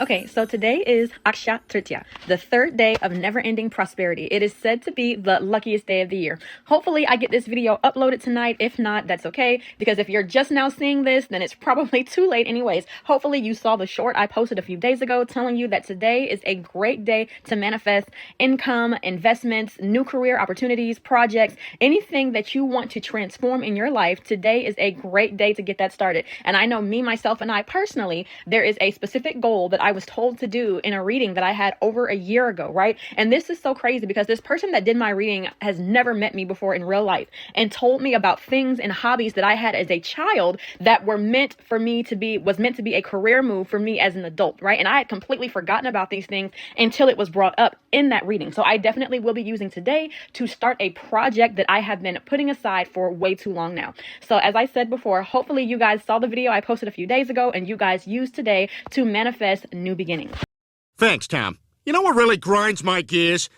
Okay, so today is Akshaya Tritiya, the third day of never-ending prosperity. It is said to be the luckiest day of the year. Hopefully, I get this video uploaded tonight. If not, that's okay, because if you're just now seeing this, then it's probably too late anyways. Hopefully, you saw the short I posted a few days ago telling you that today is a great day to manifest income, investments, new career opportunities, projects, anything that you want to transform in your life. Today is a great day to get that started. And I know me, myself, and I personally, there is a specific goal that I was told to do in a reading that I had over a year ago, right? And this is so crazy because this person that did my reading has never met me before in real life and told me about things and hobbies that I had as a child that were meant for me to be, was meant to be a career move for me as an adult, right? And I had completely forgotten about these things until it was brought up in that reading. So I definitely will be using today to start a project that I have been putting aside for way too long now. So as I said before, hopefully you guys saw the video I posted a few days ago and you guys used today to manifest new beginnings. Thanks, Tom. You know what really grinds my gears?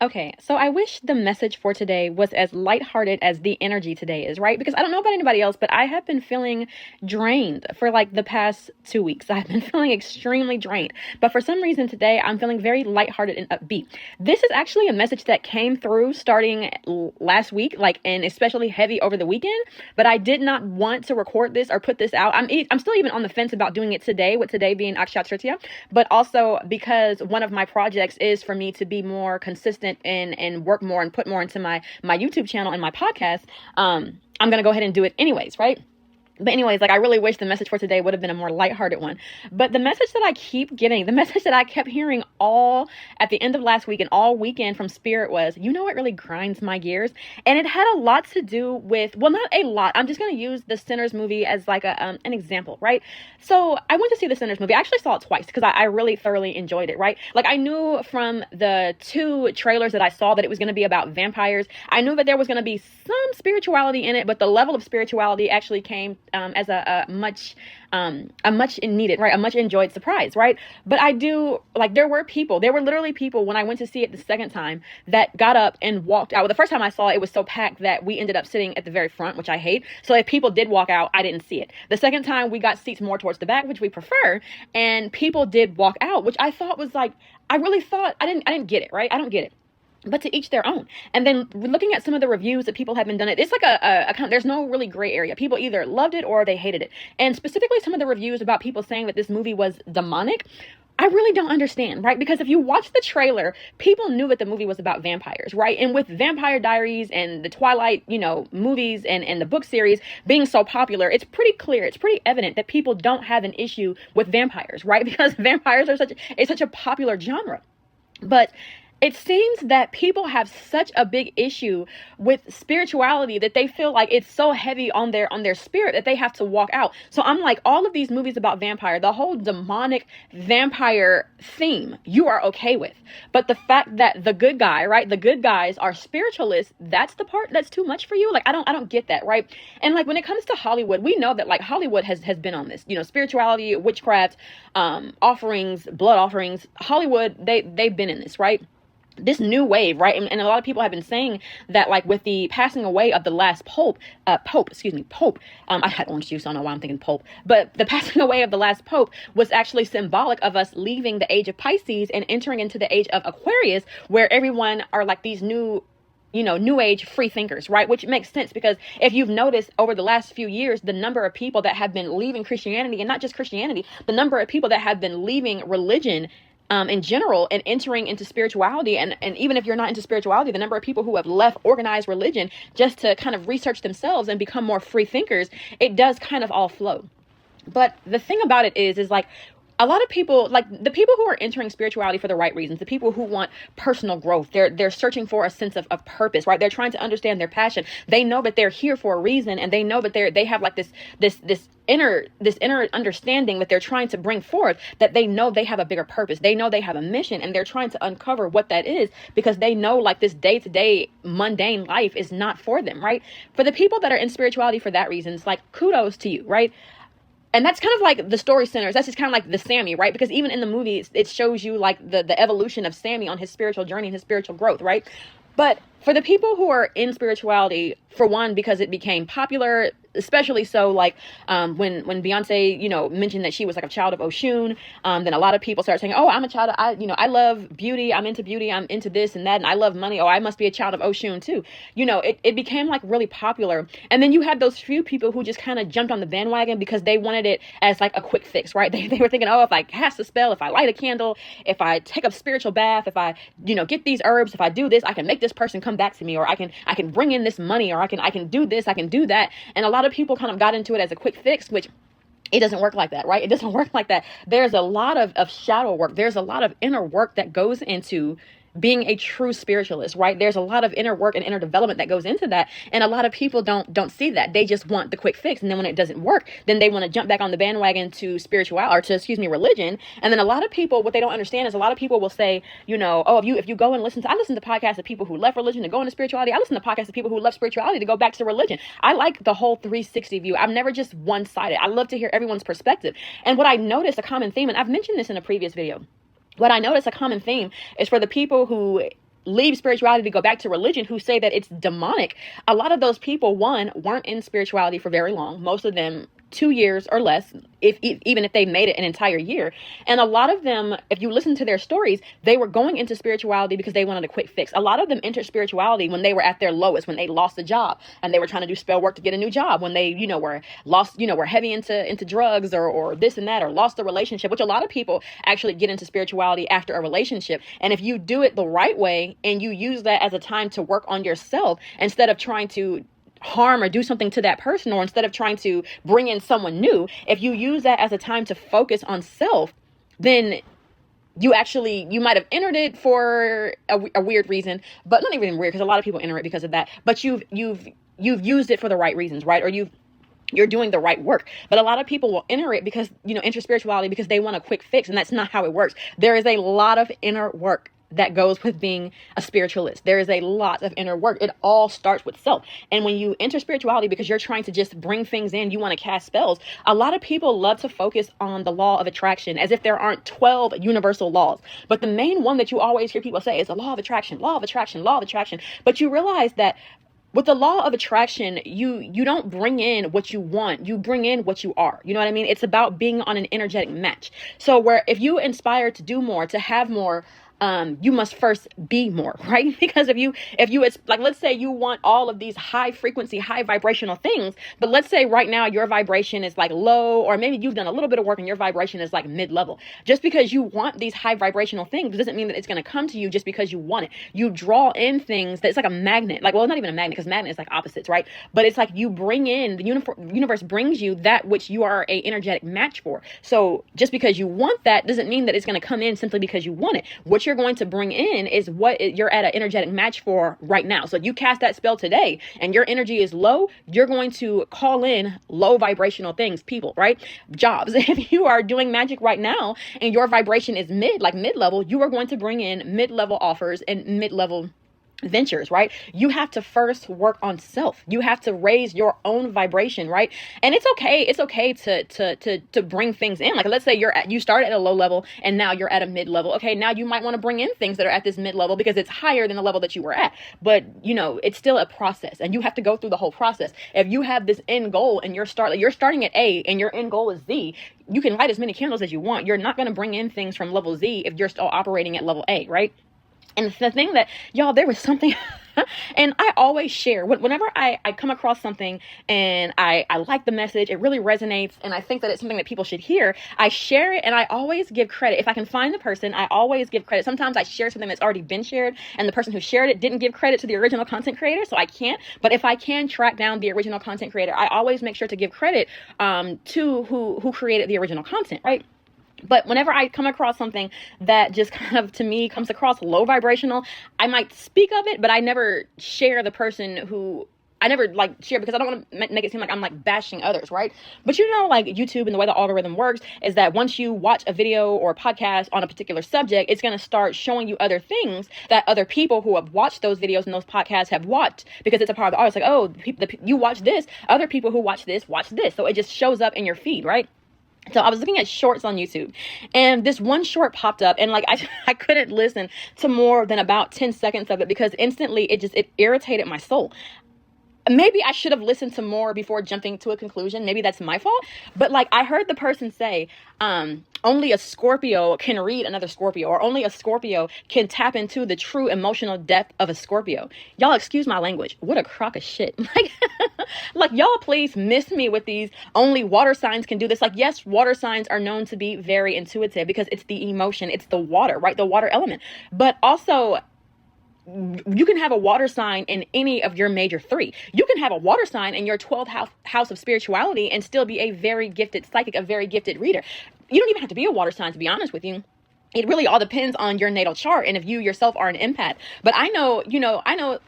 Okay, so I wish the message for today was as lighthearted as the energy today is, right? Because I don't know about anybody else, but I have been feeling drained for like the past 2 weeks. I've been feeling extremely drained. But for some reason today, I'm feeling very lighthearted and upbeat. This is actually a message that came through starting last week, and especially heavy over the weekend. But I did not want to record this or put this out. I'm still even on the fence about doing it today, with today being Akshaya Tritiya. But also because one of my projects is for me to be more consistent and work more and put more into my YouTube channel and my podcast, I'm going to go ahead and do it anyways, right? But anyways, I really wish the message for today would have been a more lighthearted one. But the message that I keep getting, the message that I kept hearing all at the end of last week and all weekend from Spirit was, you know what really grinds my gears? And it had a lot to do with, well, not a lot. I'm just going to use the Sinners movie as an example, right? So I went to see the Sinners movie. I actually saw it twice because I really thoroughly enjoyed it, right? I knew from the 2 trailers that I saw that it was going to be about vampires. I knew that there was going to be some spirituality in it, but the level of spirituality actually came as a much needed, right? A much enjoyed surprise, right? But I do, there were literally people when I went to see it the second time that got up and walked out. Well, the first time I saw it, it was so packed that we ended up sitting at the very front, which I hate. So if people did walk out, I didn't see it. The second time we got seats more towards the back, which we prefer, and people did walk out, which I thought was I really thought, I didn't get it, right? I don't get it. But to each their own. And then looking at some of the reviews that people have been done, it's there's no really gray area. People either loved it or they hated it. And specifically some of the reviews about people saying that this movie was demonic, I really don't understand, right? Because if you watch the trailer, people knew that the movie was about vampires, right? And with Vampire Diaries and the Twilight, movies and the book series being so popular, it's pretty clear, it's pretty evident that people don't have an issue with vampires, right? Because vampires are such a popular genre. But it seems that people have such a big issue with spirituality that they feel like it's so heavy on their spirit that they have to walk out. So I'm all of these movies about vampire, the whole demonic vampire theme, you are okay with. But the fact that the good guy, right? The good guys are spiritualists, that's the part that's too much for you. I don't get that, right? And when it comes to Hollywood, we know that Hollywood has been on this, spirituality, witchcraft, offerings, blood offerings. Hollywood, they've been in this, right? This new wave, right? And a lot of people have been saying that with the passing away of the last pope, I had orange juice, I don't know why I'm thinking pope, but the passing away of the last pope was actually symbolic of us leaving the age of Pisces and entering into the age of Aquarius, where everyone are these new age free thinkers, right? Which makes sense because if you've noticed over the last few years, the number of people that have been leaving Christianity, and not just Christianity, the number of people that have been leaving religion in general and entering into spirituality, and even if you're not into spirituality, the number of people who have left organized religion just to kind of research themselves and become more free thinkers, it does kind of all flow. But the thing about it is a lot of people, the people who are entering spirituality for the right reasons, the people who want personal growth, they're searching for a sense of purpose, right? They're trying to understand their passion. They know that they're here for a reason, and they know that they have this inner understanding that they're trying to bring forth, that they know they have a bigger purpose. They know they have a mission, and they're trying to uncover what that is because they know this day-to-day mundane life is not for them, right? For the people that are in spirituality for that reason, it's kudos to you, right? And that's kind of the story Sinners. That's just kind of the Sammy, right? Because even in the movie, it shows you the evolution of Sammy on his spiritual journey and his spiritual growth, right? But for the people who are in spirituality, for one, because it became popular, especially so like when Beyonce, mentioned that she was like a child of Oshun, then a lot of people started saying, oh, I'm a child of, I love beauty, I'm into this and that, and I love money, oh, I must be a child of Oshun too. It became like really popular. And then you had those few people who just kind of jumped on the bandwagon because they wanted it as like a quick fix, right? They were thinking, oh, if I cast a spell, if I light a candle, if I take a spiritual bath, if I, get these herbs, if I do this, I can make this person come back to me, or I can bring in this money, or I can do this, I can do that. And a lot of people kind of got into it as a quick fix, which it doesn't work like that, right? It doesn't work like that. There's a lot of shadow work. There's a lot of inner work that goes into being a true spiritualist, right? There's a lot of inner work and inner development that goes into that. And a lot of people don't see that. They just want the quick fix. And then when it doesn't work, then they want to jump back on the bandwagon to religion. And then a lot of people, what they don't understand is a lot of people will say, oh, if you go and I listen to podcasts of people who left religion to go into spirituality. I listen to podcasts of people who left spirituality to go back to religion. I like the whole 360 view. I'm never just one-sided. I love to hear everyone's perspective. And what I noticed, a common theme, and I've mentioned this in a previous video, what I notice a common theme is for the people who leave spirituality to go back to religion, who say that it's demonic. A lot of those people, one, weren't in spirituality for very long. Most of them 2 years or less, even if they made it an entire year. And a lot of them, if you listen to their stories, they were going into spirituality because they wanted a quick fix. A lot of them entered spirituality when they were at their lowest, when they lost a job and they were trying to do spell work to get a new job, when they, were heavy into drugs or this and that, or lost a relationship, which a lot of people actually get into spirituality after a relationship. And if you do it the right way and you use that as a time to work on yourself, instead of trying to harm or do something to that person, or instead of trying to bring in someone new, if you use that as a time to focus on self, then you might have entered it for a weird reason, but not even weird, because a lot of people enter it because of that, but you've used it for the right reasons, right? Or you're doing the right work. But a lot of people will enter it because, enter spirituality because they want a quick fix, and that's not how it works. There is a lot of inner work that goes with being a spiritualist. There is a lot of inner work. It all starts with self. And when you enter spirituality because you're trying to just bring things in, you want to cast spells, a lot of people love to focus on the law of attraction as if there aren't 12 universal laws. But the main one that you always hear people say is the law of attraction, law of attraction, law of attraction. But you realize that with the law of attraction, you don't bring in what you want. You bring in what you are. You know what I mean? It's about being on an energetic match. So where if you inspire to do more, to have more, you must first be more, right? Because it's like, let's say you want all of these high frequency, high vibrational things, but let's say right now your vibration is like low, or maybe you've done a little bit of work and your vibration is like mid-level. Just because you want these high vibrational things doesn't mean that it's going to come to you just because you want it. You draw in things that's like a magnet, like, well, not even a magnet, because magnet is like opposites, right? But it's like you bring in, the universe brings you that which you are a energetic match for. So just because you want that doesn't mean that it's going to come in simply because you want it. What you're going to bring in is what you're at an energetic match for right now. So you cast that spell today and your energy is low, you're going to call in low vibrational things, people, right? Jobs. If you are doing magic right now and your vibration is mid-level, you are going to bring in mid-level offers and mid-level ventures, right? You have to first work on self. You have to raise your own vibration, right? And it's okay to bring things in. Like, let's say you start at a low level and now you're at a mid level. Okay, now you might want to bring in things that are at this mid level because it's higher than the level that you were at. But it's still a process, and you have to go through the whole process. If you have this end goal and you're starting at A and your end goal is Z, you can light as many candles as you want. You're not going to bring in things from level Z if you're still operating at level A, right? And the thing that, y'all, there was something, and I always share, whenever I come across something and I like the message, it really resonates, and I think that it's something that people should hear, I share it, and I always give credit. If I can find the person, I always give credit. Sometimes I share something that's already been shared, and the person who shared it didn't give credit to the original content creator, so I can't. But if I can track down the original content creator, I always make sure to give credit to who created the original content, right? But whenever I come across something that just kind of, to me, comes across low vibrational, I might speak of it, but I never share the person who, I never share, because I don't want to make it seem like I'm bashing others, right? But YouTube and the way the algorithm works is that once you watch a video or a podcast on a particular subject, it's going to start showing you other things that other people who have watched those videos and those podcasts have watched, because it's a part of the art. It's like, oh, you watch this, other people who watch this. So it just shows up in your feed, right? So I was looking at shorts on YouTube, and this one short popped up, and like I couldn't listen to more than about 10 seconds of it because instantly it irritated my soul. Maybe I should have listened to more before jumping to a conclusion. Maybe that's my fault. But like I heard the person say, only a Scorpio can read another Scorpio, or only a Scorpio can tap into the true emotional depth of a Scorpio. Y'all excuse my language. What a crock of shit. Like y'all please miss me with these only water signs can do this. Like, yes, water signs are known to be very intuitive because it's the emotion, it's the water, right? The water element. But also, you can have a water sign in any of your major three. You can have a water sign in your 12th house of spirituality and still be a very gifted psychic, a very gifted reader. You don't even have to be a water sign, to be honest with you. It really all depends on your natal chart and if you yourself are an empath. But I know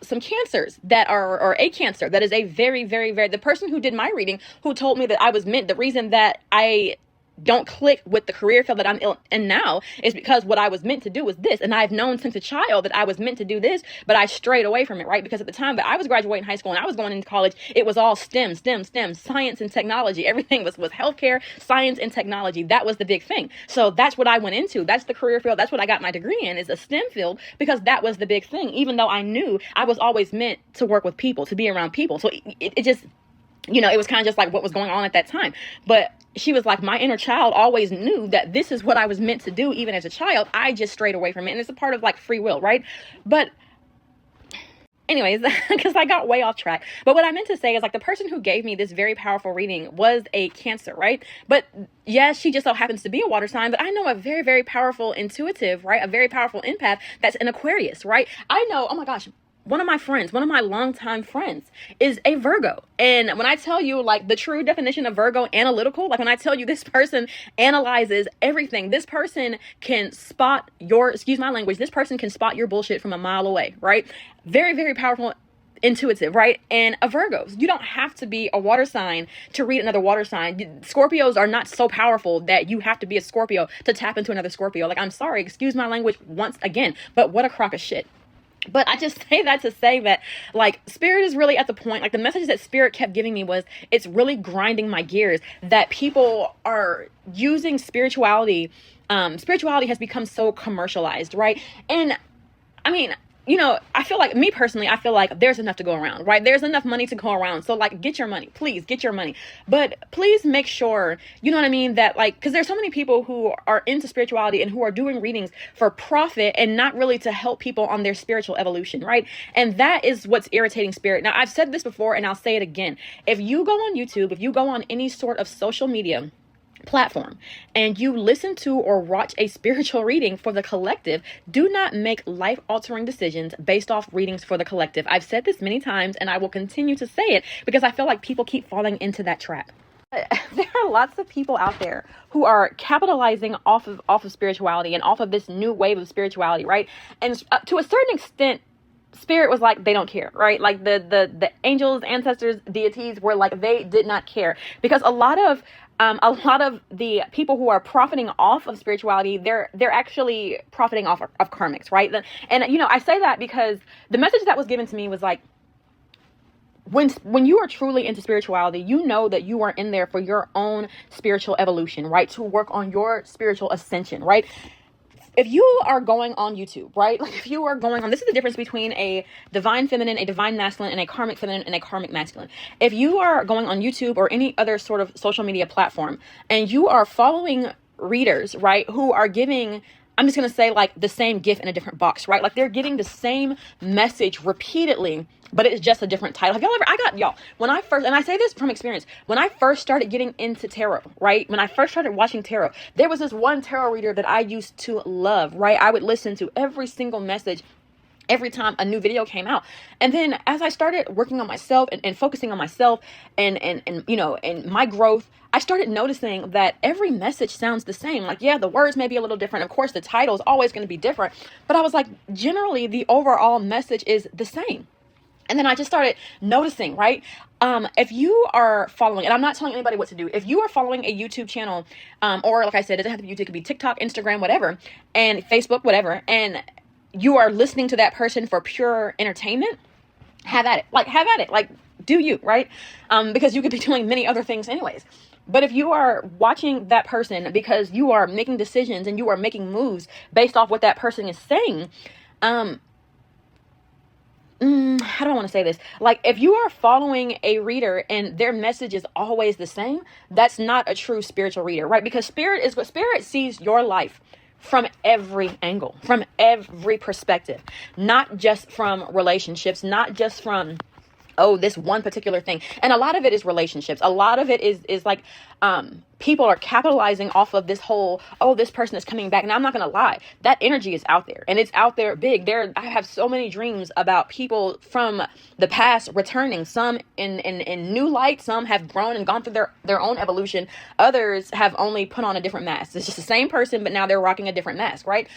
some cancers that are, or a cancer that is a very, very, very, the person who did my reading, who told me that I was meant, the reason that I don't click with the career field that I'm in now is because what I was meant to do was this. And I've known since a child that I was meant to do this, but I strayed away from it, right? Because at the time that I was graduating high school and I was going into college, it was all STEM, science and technology. Everything was healthcare, science and technology. That was the big thing. So that's what I went into. That's the career field. That's what I got my degree in, is a STEM field, because that was the big thing. Even though I knew I was always meant to work with people, to be around people. So it just, it was kind of just like what was going on at that time. But she was like, my inner child always knew that this is what I was meant to do, even as a child. I just strayed away from it. And it's a part of like free will, right? But anyways, because I got way off track. But what I meant to say is like the person who gave me this very powerful reading was a Cancer, right? But yes, she just so happens to be a water sign. But I know a very, very powerful intuitive, right? A very powerful empath that's an Aquarius, right? I know, oh my gosh, one of my longtime friends is a Virgo. And when I tell you like the true definition of Virgo, analytical, like when I tell you this person analyzes everything, this person can spot excuse my language, this person can spot your bullshit from a mile away, right? Very, very powerful, intuitive, right? And a Virgo, you don't have to be a water sign to read another water sign. Scorpios are not so powerful that you have to be a Scorpio to tap into another Scorpio. Like, I'm sorry, excuse my language once again, but what a crock of shit. But I just say that to say that, like, Spirit is really at the point, like, the message that Spirit kept giving me was, it's really grinding my gears that people are using spirituality. Spirituality has become so commercialized, right? And, I mean, I feel like, me personally, I feel like there's enough to go around, right? There's enough money to go around. So like, get your money, please get your money. But please make sure, you know what I mean? That like, cause there's so many people who are into spirituality and who are doing readings for profit and not really to help people on their spiritual evolution, right? And that is what's irritating Spirit. Now, I've said this before and I'll say it again. If you go on YouTube, if you go on any sort of social media platform and you listen to or watch a spiritual reading for the collective, do not make life-altering decisions based off readings for the collective. I've said this many times and I will continue to say it because I feel like people keep falling into that trap. There are lots of people out there who are capitalizing off of spirituality and off of this new wave of spirituality, right? And to a certain extent, Spirit was like, they don't care, right? Like the angels, ancestors, deities were like, they did not care, because a lot of the people who are profiting off of spirituality, they're actually profiting off of karmics, right? And I say that because the message that was given to me was like, when you are truly into spirituality, you know that you are in there for your own spiritual evolution, right? To work on your spiritual ascension, right? If you are going on YouTube, right? Like if you are going on, this is the difference between a divine feminine, a divine masculine, and a karmic feminine and a karmic masculine. If you are going on YouTube or any other sort of social media platform and you are following readers, right, who are giving, I'm just going to say like the same gift in a different box, right? Like they're getting the same message repeatedly, but it's just a different title. Have y'all ever, when I first, and I say this from experience, when I first started getting into tarot, right? When I first started watching tarot, there was this one tarot reader that I used to love, right? I would listen to every single message every time a new video came out. And then as I started working on myself and focusing on myself and my growth, I started noticing that every message sounds the same. Like, yeah, the words may be a little different. Of course, the title is always going to be different. But I was like, generally, the overall message is the same. And then I just started noticing, right? If you are following, and I'm not telling anybody what to do, if you are following a YouTube channel, or like I said, it doesn't have to be YouTube, it could be TikTok, Instagram, whatever, and Facebook, whatever, and you are listening to that person for pure entertainment, have at it. Like, do you, right? Because you could be doing many other things anyways. But if you are watching that person because you are making decisions and you are making moves based off what that person is saying, how do I want to say this? Like, if you are following a reader and their message is always the same, that's not a true spiritual reader, right? Because spirit sees your life from every angle, from every perspective, not just from relationships, not just from this one particular thing. And a lot of it is relationships. A lot of it is like people are capitalizing off of this whole, this person is coming back. And I'm not going to lie, that energy is out there, and it's out there big. I have so many dreams about people from the past returning, some in new light, some have grown and gone through their own evolution. Others have only put on a different mask. It's just the same person, but now they're rocking a different mask, right?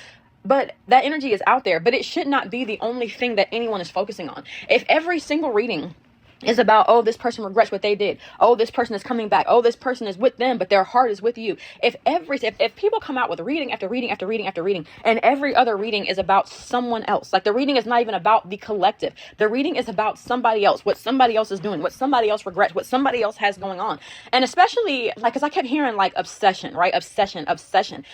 But that energy is out there, but it should not be the only thing that anyone is focusing on. If every single reading is about, this person regrets what they did, this person is coming back, this person is with them, but their heart is with you. If people come out with reading after reading after reading after reading, and every other reading is about someone else, like the reading is not even about the collective, the reading is about somebody else, what somebody else is doing, what somebody else regrets, what somebody else has going on. And especially like, because I kept hearing like obsession, right? Obsession.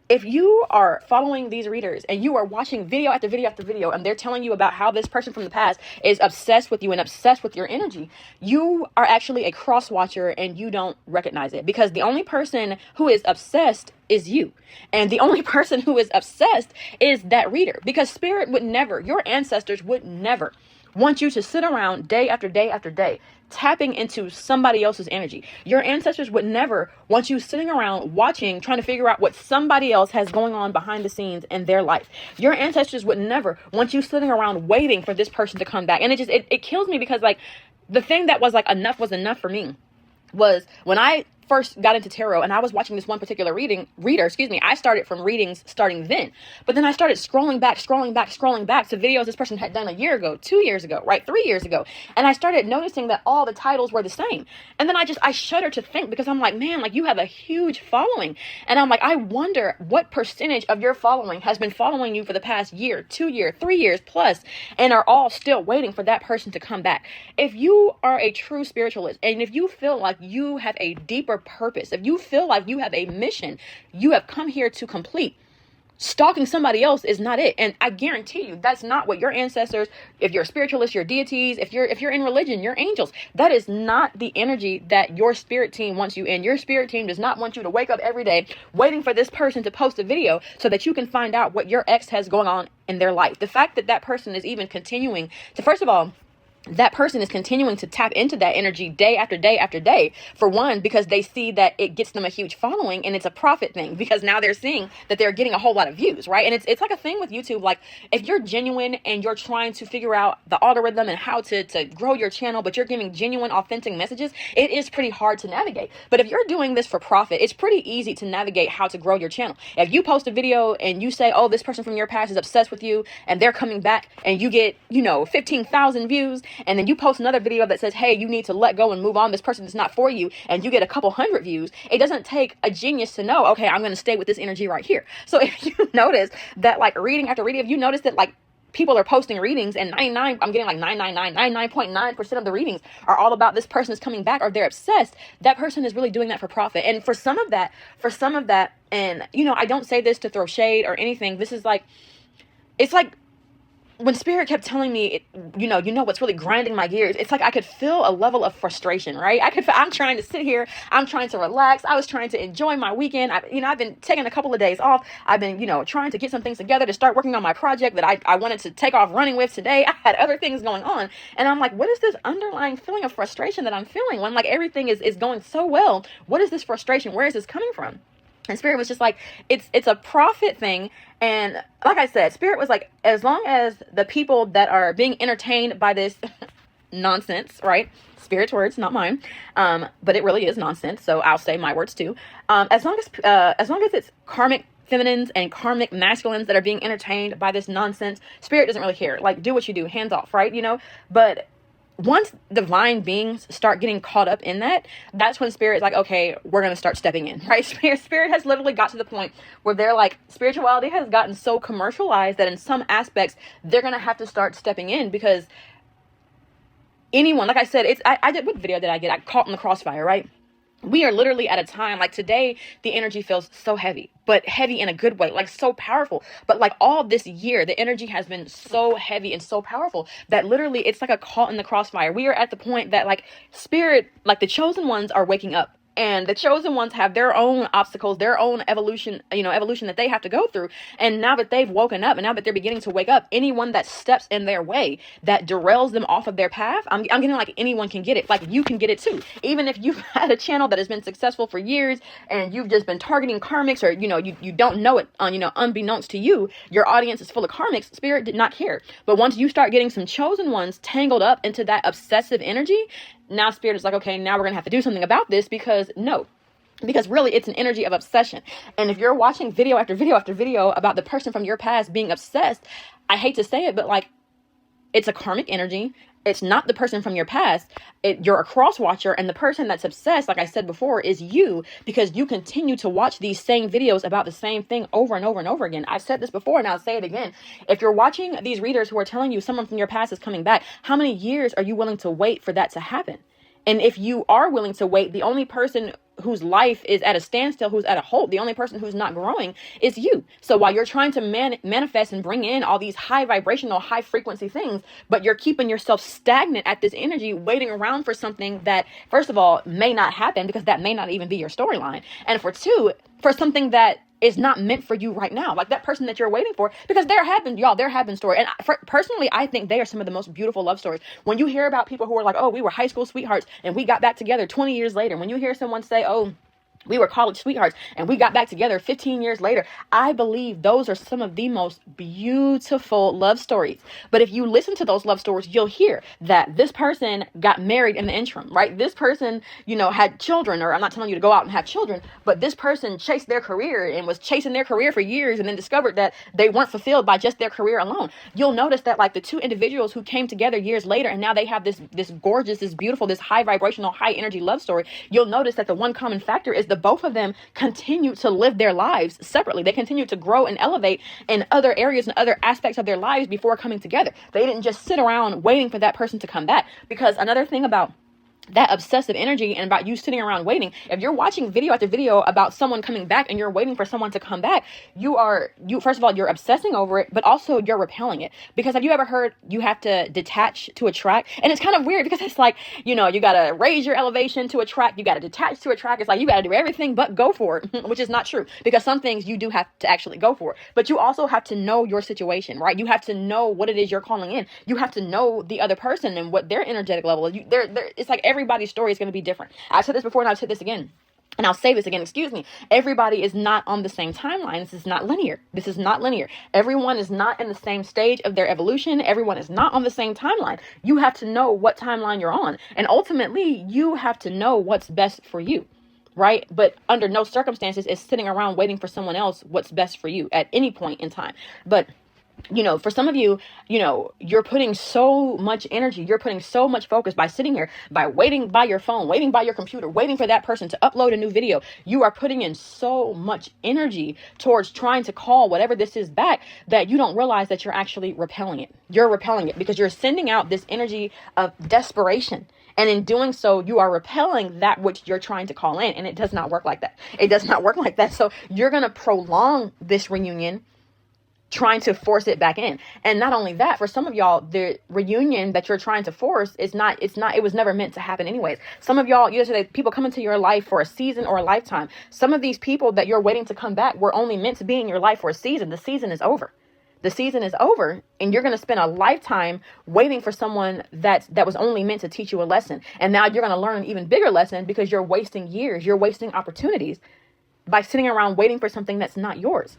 If you are following these readers and you are watching video after video after video, and they're telling you about how this person from the past is obsessed with you and obsessed with your energy, you are actually a cross watcher and you don't recognize it, because the only person who is obsessed is you. And the only person who is obsessed is that reader, because spirit would never, your ancestors would never want you to sit around day after day after day tapping into somebody else's energy. Your ancestors would never want you sitting around watching, trying to figure out what somebody else has going on behind the scenes in their life. Your ancestors would never want you sitting around waiting for this person to come back. And it kills me, because like the thing that was like enough was enough for me was when I first got into tarot and I was watching this one particular reader, I started from readings starting then. But then I started scrolling back to videos this person had done a year ago, 2 years ago, right? 3 years ago. And I started noticing that all the titles were the same. And then I shudder to think, because I'm like, man, like you have a huge following. And I'm like, I wonder what percentage of your following has been following you for the past year, 2 years, 3 years plus, and are all still waiting for that person to come back. If you are a true spiritualist, and if you feel like you have a deeper purpose, if you feel like you have a mission you have come here to complete, stalking somebody else is not it. And I guarantee you that's not what your ancestors, if you're a spiritualist, your deities, if you're in religion, your angels, that is not the energy that your spirit team wants you in. Your spirit team does not want you to wake up every day waiting for this person to post a video so that you can find out what your ex has going on in their life. The fact that that person is even continuing to, first of all, that person is continuing to tap into that energy day after day after day, for one, because they see that it gets them a huge following, and it's a profit thing, because now they're seeing that they're getting a whole lot of views, right? And it's like a thing with YouTube. Like, if you're genuine and you're trying to figure out the algorithm and how to grow your channel, but you're giving genuine, authentic messages, it is pretty hard to navigate. But if you're doing this for profit, it's pretty easy to navigate how to grow your channel. If you post a video and you say, this person from your past is obsessed with you and they're coming back, and you get 15,000 views, and then you post another video that says, hey, you need to let go and move on, this person is not for you, and you get a couple hundred views, it doesn't take a genius to know, okay, I'm going to stay with this energy right here. So if you notice that, like, reading after reading, if you notice that, like, people are posting readings and I'm getting like 99.9% of the readings are all about this person is coming back, or they're obsessed, that person is really doing that for profit. And for some of that, and I don't say this to throw shade or anything, this is like, it's like when spirit kept telling me, what's really grinding my gears, it's like I could feel a level of frustration, right? I'm trying to sit here, I'm trying to relax, I was trying to enjoy my weekend. I've been taking a couple of days off. I've been, trying to get some things together to start working on my project that I wanted to take off running with today. I had other things going on, and I'm like, what is this underlying feeling of frustration that I'm feeling when, like, everything is going so well? What is this frustration? Where is this coming from? And spirit was just like, it's a profit thing. And like I said, spirit was like, as long as the people that are being entertained by this nonsense, right? Spirit's words, not mine. But it really is nonsense. So I'll say my words too. As long as it's karmic feminines and karmic masculines that are being entertained by this nonsense, spirit doesn't really care. Like, do what you do, hands off, right? But once divine beings start getting caught up in that, that's when spirit's like, okay, we're going to start stepping in, right? Spirit has literally got to the point where they're like, spirituality has gotten so commercialized that in some aspects, they're going to have to start stepping in, because anyone, like I said, I did, what video did I get? I caught in the crossfire, right? we are literally at a time like today, the energy feels so heavy, but heavy in a good way, like so powerful. But like all this year, the energy has been so heavy and so powerful that literally it's like a caught in the crossfire. We are at the point that like spirit, like the chosen ones are waking up. And the chosen ones have their own obstacles, their own evolution, evolution that they have to go through. And now that they've woken up and now that they're beginning to wake up, anyone that steps in their way, that derails them off of their path, I'm getting like anyone can get it. Like you can get it too. Even if you've had a channel that has been successful for years and you've just been targeting karmics, or, you don't know it unbeknownst to you, your audience is full of karmics, spirit did not care. But once you start getting some chosen ones tangled up into that obsessive energy, now spirit is like, okay, now we're gonna have to do something about this, because really it's an energy of obsession. And if you're watching video after video after video about the person from your past being obsessed, I hate to say it, but like it's a karmic energy. It's not the person from your past. You're a cross watcher, and the person that's obsessed, like I said before, is you, because you continue to watch these same videos about the same thing over and over and over again. I've said this before and I'll say it again. If you're watching these readers who are telling you someone from your past is coming back, how many years are you willing to wait for that to happen? And if you are willing to wait, the only person whose life is at a standstill, who's at a halt, the only person who's not growing is you. So while you're trying to manifest and bring in all these high vibrational, high frequency things, but you're keeping yourself stagnant at this energy, waiting around for something that, first of all, may not happen, because that may not even be your storyline. And for two, for something that is not meant for you right now, like that person that you're waiting for, because there have been stories. And personally, I think they are some of the most beautiful love stories. When you hear about people who are like, oh, we were high school sweethearts and we got back together 20 years later. When you hear someone say, oh, we were college sweethearts and we got back together 15 years later, I believe those are some of the most beautiful love stories. But if you listen to those love stories, you'll hear that this person got married in the interim, right? This person, had children, or I'm not telling you to go out and have children, but this person chased their career and was chasing their career for years and then discovered that they weren't fulfilled by just their career alone. You'll notice that like the two individuals who came together years later and now they have this gorgeous, this beautiful, this high vibrational, high energy love story. You'll notice that the one common factor is the both of them continue to live their lives separately. They continue to grow and elevate in other areas and other aspects of their lives before coming together. They didn't just sit around waiting for that person to come back. Because another thing about that obsessive energy and about you sitting around waiting, if you're watching video after video about someone coming back and you're waiting for someone to come back, you first of all, you're obsessing over it, but also you're repelling it. Because have you ever heard you have to detach to attract? And it's kind of weird because it's like, you got to raise your elevation to attract, you got to detach to attract. It's like you got to do everything but go for it, which is not true, because some things you do have to actually go for. But you also have to know your situation, right? You have to know what it is you're calling in. You have to know the other person and what their energetic level is. It's like everybody's story is going to be different. I've said this before and I've said this again. And I'll say this again, excuse me. Everybody is not on the same timeline. This is not linear. Everyone is not in the same stage of their evolution. Everyone is not on the same timeline. You have to know what timeline you're on. And ultimately, you have to know what's best for you, right? But under no circumstances is sitting around waiting for someone else what's best for you at any point in time. But for some of you, you're putting so much energy, you're putting so much focus by sitting here, by waiting by your phone, waiting by your computer, waiting for that person to upload a new video. You are putting in so much energy towards trying to call whatever this is back that you don't realize that you're actually repelling it. You're repelling it because you're sending out this energy of desperation. And in doing so, you are repelling that which you're trying to call in. And it does not work like that. It does not work like that. So you're going to prolong this reunion, trying to force it back in. And not only that, for some of y'all, the reunion that you're trying to force it was never meant to happen anyways. Some of y'all, yesterday, people come into your life for a season or a lifetime. Some of these people that you're waiting to come back were only meant to be in your life for a season. The season is over. The season is over, and you're going to spend a lifetime waiting for someone that was only meant to teach you a lesson. And now you're going to learn an even bigger lesson because you're wasting years, you're wasting opportunities by sitting around waiting for something that's not yours.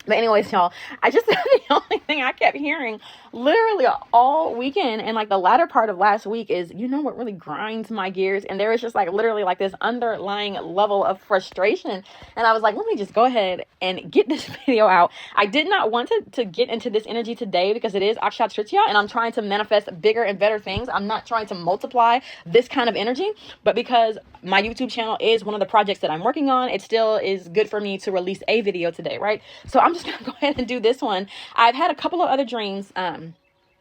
But anyways, y'all, the only thing I kept hearing literally all weekend and like the latter part of last week is, what really grinds my gears? And there was just like literally like this underlying level of frustration. And I was like, let me just go ahead and get this video out. I did not want to get into this energy today because it is Akshat Tritiya and I'm trying to manifest bigger and better things. I'm not trying to multiply this kind of energy, but because my YouTube channel is one of the projects that I'm working on, it still is good for me to release a video today, right? So I'm just going to go ahead and do this one. I've had a couple of other dreams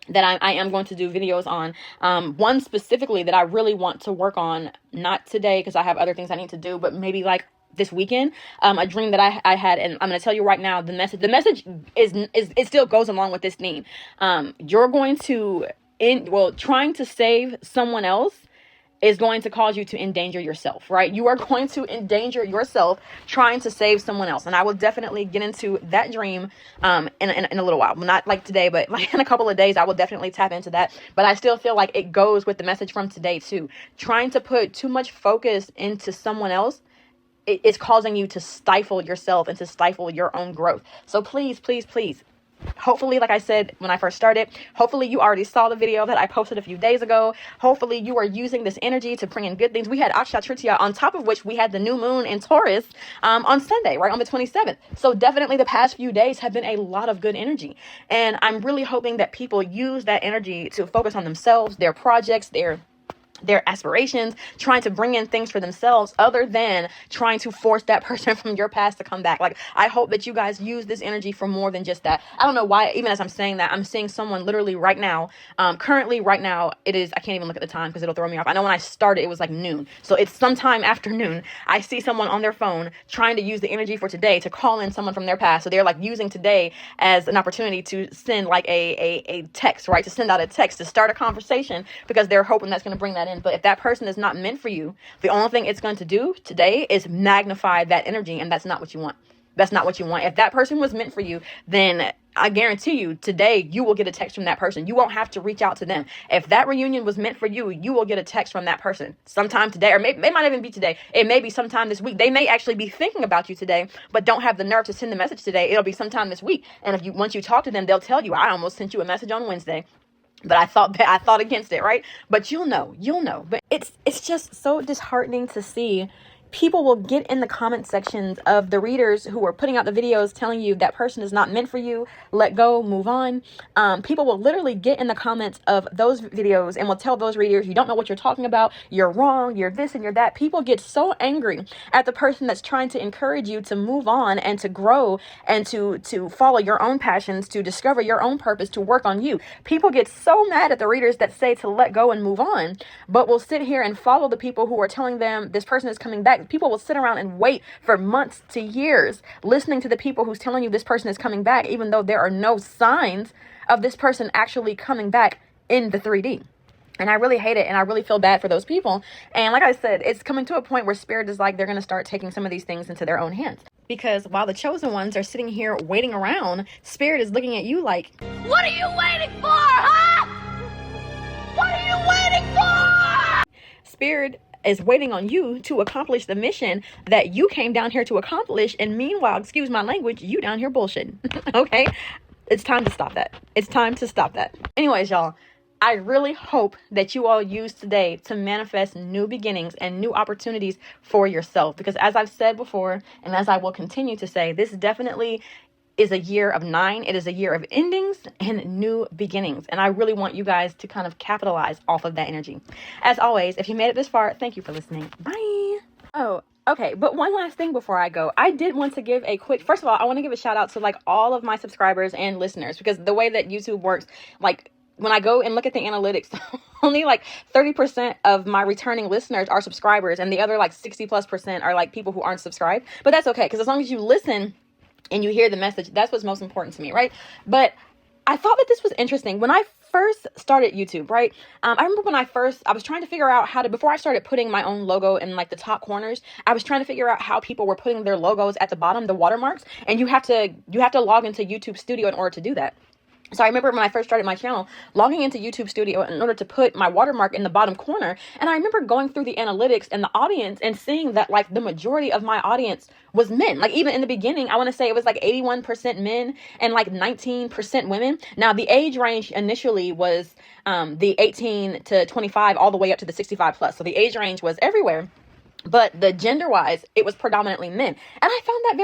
that I am going to do videos on. One specifically that I really want to work on, not today because I have other things I need to do, but maybe like this weekend, a dream that I had, and I'm going to tell you right now, the message is it still goes along with this theme. You're going to, trying to save someone else is going to cause you to endanger yourself, right? You are going to endanger yourself trying to save someone else. And I will definitely get into that dream in a little while. Not like today, but like in a couple of days, I will definitely tap into that. But I still feel like it goes with the message from today too. Trying to put too much focus into someone else, it's causing you to stifle yourself and to stifle your own growth. So please, please, please, hopefully, like I said when I first started, hopefully you already saw the video that I posted a few days ago. Hopefully you are using this energy to bring in good things. We had Aksha Tritiya, on top of which we had the new moon in Taurus on Sunday, right on the 27th. So definitely the past few days have been a lot of good energy. And I'm really hoping that people use that energy to focus on themselves, their projects, their aspirations, trying to bring in things for themselves other than trying to force that person from your past to come back. Like, I hope that you guys use this energy for more than just that. I don't know why, even as I'm saying that, I'm seeing someone literally right now, currently right now, it is, I can't even look at the time because it'll throw me off. I know when I started, it was like noon. So it's sometime after noon. I see someone on their phone trying to use the energy for today to call in someone from their past. So they're like using today as an opportunity to send like a text, right? To send out a text, to start a conversation, because they're hoping that's going to bring that in. But if that person is not meant for you, the only thing it's going to do today is magnify that energy, and that's not what you want. That's not what you want. If that person was meant for you, then I guarantee you today you will get a text from that person. You won't have to reach out to them. If that reunion was meant for you, you will get a text from that person sometime today, or maybe it might even be today. It may be sometime this week. They may actually be thinking about you today, but don't have the nerve to send the message today. It'll be sometime this week. And if you, once you talk to them, they'll tell you, I almost sent you a message on Wednesday, but I thought against it, right? But you'll know. But it's just so disheartening to see people will get in the comment sections of the readers who are putting out the videos telling you that person is not meant for you, let go, move on. People will literally get in the comments of those videos and will tell those readers, you don't know what you're talking about, you're wrong, you're this and you're that. People get so angry at the person that's trying to encourage you to move on and to grow and to follow your own passions, to discover your own purpose, to work on you. People get so mad at the readers that say to let go and move on, but will sit here and follow the people who are telling them this person is coming back. People will sit around and wait for months to years listening to the people who's telling you this person is coming back, even though there are no signs of this person actually coming back in the 3D. And I really hate it, and I really feel bad for those people. And like I said, it's coming to a point where Spirit is like, they're going to start taking some of these things into their own hands. Because while the chosen ones are sitting here waiting around, Spirit is looking at you like, what are you waiting for, huh? What are you waiting for? Spirit is waiting on you to accomplish the mission that you came down here to accomplish. And meanwhile, excuse my language, you down here bullshitting. Okay? It's time to stop that. It's time to stop that. Anyways, y'all, I really hope that you all use today to manifest new beginnings and new opportunities for yourself. Because as I've said before, and as I will continue to say, this definitely is a year of 9. It is a year of endings and new beginnings. And I really want you guys to kind of capitalize off of that energy. As always, if you made it this far, thank you for listening. Bye. Oh, okay. But one last thing before I go, I did want to give a quick, first of all, I want to give a shout out to like all of my subscribers and listeners, because the way that YouTube works, like when I go and look at the analytics, only like 30% of my returning listeners are subscribers, and the other like 60+% are like people who aren't subscribed. But that's okay, because as long as you listen and you hear the message, that's what's most important to me, right? But I thought that this was interesting. When I first started YouTube, right? I remember when I was trying to figure out how to, before I started putting my own logo in like the top corners, I was trying to figure out how people were putting their logos at the bottom, the watermarks, and you have to log into YouTube Studio in order to do that. So I remember when I first started my channel, logging into YouTube Studio in order to put my watermark in the bottom corner. And I remember going through the analytics and the audience and seeing that like the majority of my audience was men. Like even in the beginning, I want to say it was like 81% men and like 19% women. Now the age range initially was the 18 to 25 all the way up to the 65 plus. So the age range was everywhere. But the gender-wise, it was predominantly men. And I found that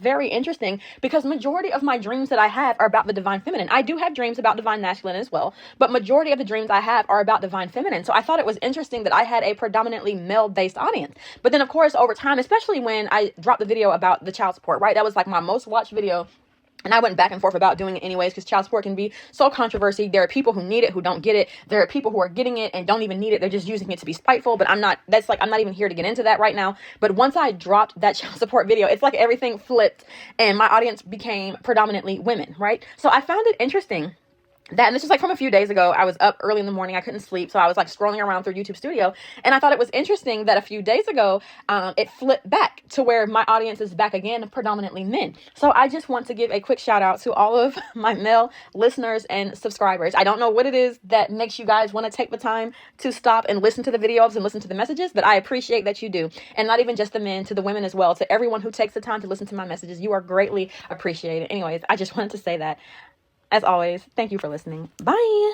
very interesting. Because majority of my dreams that I have are about the divine feminine. I do have dreams about divine masculine as well, but majority of the dreams I have are about divine feminine. So I thought it was interesting that I had a predominantly male-based audience. But then, of course, over time, especially when I dropped the video about the child support, right? That was like my most watched video And I went back and forth about doing it anyways because child support can be so controversial. There are people who need it who don't get it. There are people who are getting it and don't even need it. They're just using it to be spiteful. But I'm not even here to get into that right now. But once I dropped that child support video, it's like everything flipped and my audience became predominantly women, right? So I found it interesting that, and this was like from a few days ago. I was up early in the morning. I couldn't sleep. So I was like scrolling around through YouTube Studio. And I thought it was interesting that a few days ago, it flipped back to where my audience is back again, predominantly men. So I just want to give a quick shout out to all of my male listeners and subscribers. I don't know what it is that makes you guys want to take the time to stop and listen to the videos and listen to the messages, but I appreciate that you do. And not even just the men, to the women as well, to everyone who takes the time to listen to my messages. You are greatly appreciated. Anyways, I just wanted to say that. As always, thank you for listening. Bye.